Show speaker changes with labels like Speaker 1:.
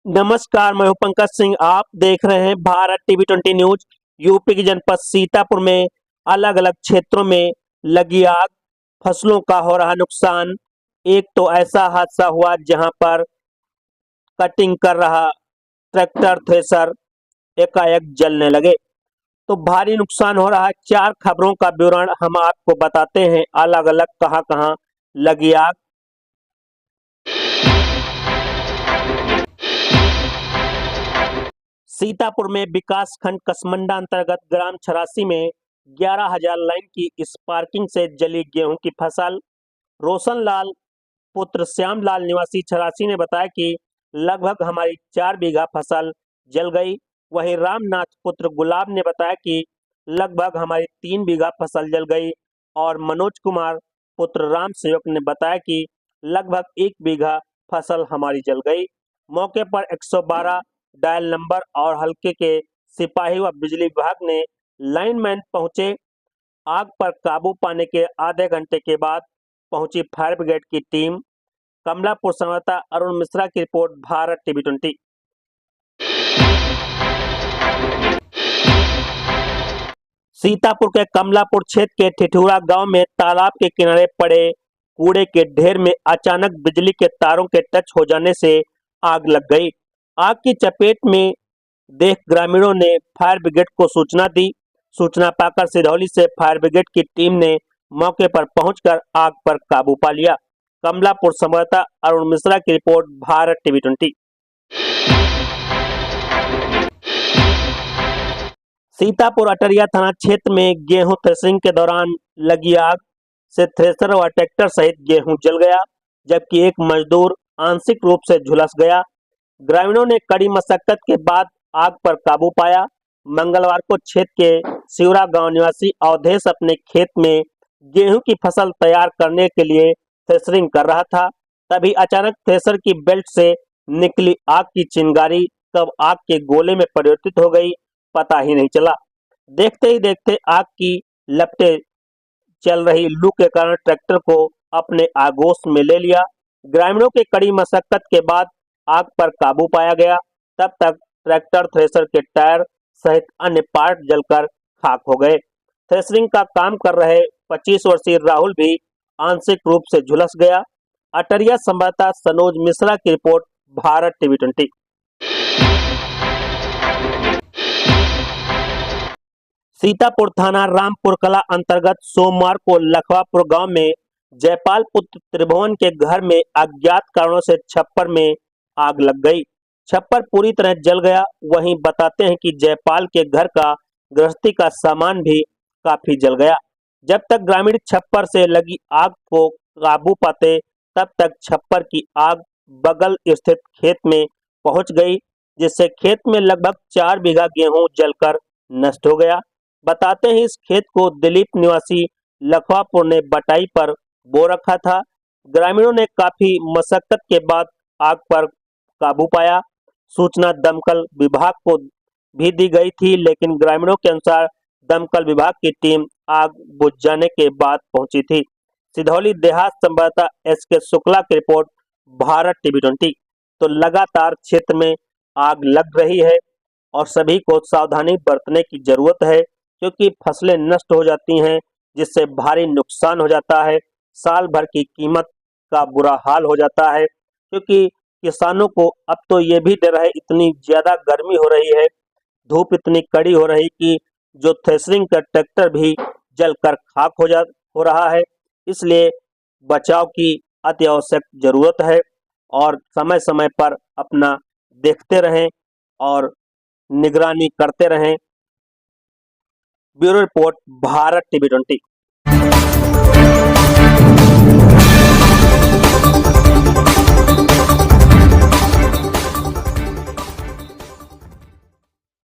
Speaker 1: नमस्कार, मैं हूं पंकज सिंह। आप देख रहे हैं भारत टीवी 20 न्यूज। यूपी के जनपद सीतापुर में अलग अलग क्षेत्रों में लगी आग, फसलों का हो रहा नुकसान। एक तो ऐसा हादसा हुआ जहां पर कटिंग कर रहा ट्रैक्टर थ्रेसर एकाएक जलने लगे, तो भारी नुकसान हो रहा है। 4 खबरों का विवरण हम आपको बताते हैं, अलग अलग कहां कहां लगी आग। सीतापुर में विकासखंड कसमंडा अंतर्गत ग्राम 86 में 11,000 लाइन की स्पार्किंग से जली गेहूं की फसल। रोशन लाल पुत्र श्यामलाल निवासी 86 ने बताया कि लगभग हमारी 4 बीघा फसल जल गई। वहीं रामनाथ पुत्र गुलाब ने बताया कि लगभग हमारी 3 बीघा फसल जल गई। और मनोज कुमार पुत्र राम सेवक ने बताया कि लगभग 1 बीघा फसल हमारी जल गई। मौके पर 112 डायल नंबर और हल्के के सिपाही व बिजली विभाग ने लाइनमैन पहुंचे। आग पर काबू पाने के आधे घंटे के बाद पहुंची फायर ब्रिगेड की टीम। कमलापुर संवाददाता अरुण मिश्रा की रिपोर्ट, भारत टीवी 20। सीतापुर के कमलापुर क्षेत्र के ठिठुरा गांव में तालाब के किनारे पड़े कूड़े के ढेर में अचानक बिजली के तारों के टच हो जाने से आग लग गई। आग की चपेट में देख ग्रामीणों ने फायर ब्रिगेड को सूचना दी। सूचना पाकर सिधौली से फायर ब्रिगेड की टीम ने मौके पर पहुंचकर आग पर काबू पा लिया। कमलापुर संवाददाता अरुण मिश्रा की रिपोर्ट, भारत टीवी 20। सीतापुर अटरिया थाना क्षेत्र में गेहूं थ्रेसिंग के दौरान लगी आग से थ्रेसर व ट्रैक्टर सहित गेहूं जल गया, जबकि एक मजदूर आंशिक रूप से झुलस गया। ग्रामीणों ने कड़ी मशक्कत के बाद आग पर काबू पाया। मंगलवार को क्षेत्र के सिवरा गांव निवासी अवधेश अपने खेत में गेहूं की फसल तैयार करने के लिए थ्रेसरिंग कर रहा था। तभी अचानक थ्रेसर की बेल्ट से निकली आग की चिंगारी कब आग के गोले में परिवर्तित हो गई, पता ही नहीं चला। देखते ही देखते आग की लपटें चल रही लू के कारण ट्रैक्टर को अपने आगोश में ले लिया। ग्रामीणों के कड़ी मशक्कत के बाद आग पर काबू पाया गया। तब तक ट्रैक्टर थ्रेसर के टायर सहित अन्य पार्ट जलकर खाक हो गए। थ्रेसरिंग का काम कर रहे 25 वर्षीय राहुल भी आंशिक रूप से झुलस गया। अटरिया संवाददाता सनोज मिश्रा की रिपोर्ट, भारत टीवी 20। सीतापुर थाना रामपुर कला अंतर्गत सोमवार को लखवापुर गांव में जयपाल पुत्र त्रिभुवन के घर में अज्ञात कारणों से छप्पर में आग लग गई। छप्पर पूरी तरह जल गया। वहीं बताते हैं कि जयपाल के घर का गृहस्थी का सामान भी काफी जल गया। जब तक ग्रामीण छप्पर से लगी आग को काबू पाते, तब तक छप्पर की आग बगल स्थित खेत में पहुंच गई, जिससे खेत में लगभग 4 बीघा गेहूं जलकर नष्ट हो गया। बताते हैं इस खेत को दिलीप निवासी लखवापुर ने बटाई पर बो रखा था। ग्रामीणों ने काफी मशक्कत के बाद आग पर काबू पाया। सूचना दमकल विभाग को भी दी गई थी, लेकिन ग्रामीणों के अनुसार दमकल विभाग की टीम आग बुझ जाने के बाद पहुंची थी। सिधौली देहात संवाददाता SK शुक्ला की रिपोर्ट, भारत टीवी 20। तो लगातार क्षेत्र में आग लग रही है और सभी को सावधानी बरतने की जरूरत है, क्योंकि फसलें नष्ट हो जाती हैं, जिससे भारी नुकसान हो जाता है। साल भर की कीमत का बुरा हाल हो जाता है, क्योंकि किसानों को अब तो ये भी डर है, इतनी ज्यादा गर्मी हो रही है, धूप इतनी कड़ी हो रही कि जो थ्रेसरिंग का ट्रैक्टर भी जलकर खाक हो रहा है। इसलिए बचाव की अति आवश्यक जरूरत है और समय समय पर अपना देखते रहें और निगरानी करते रहें। Bureau report, Bharat TV 20।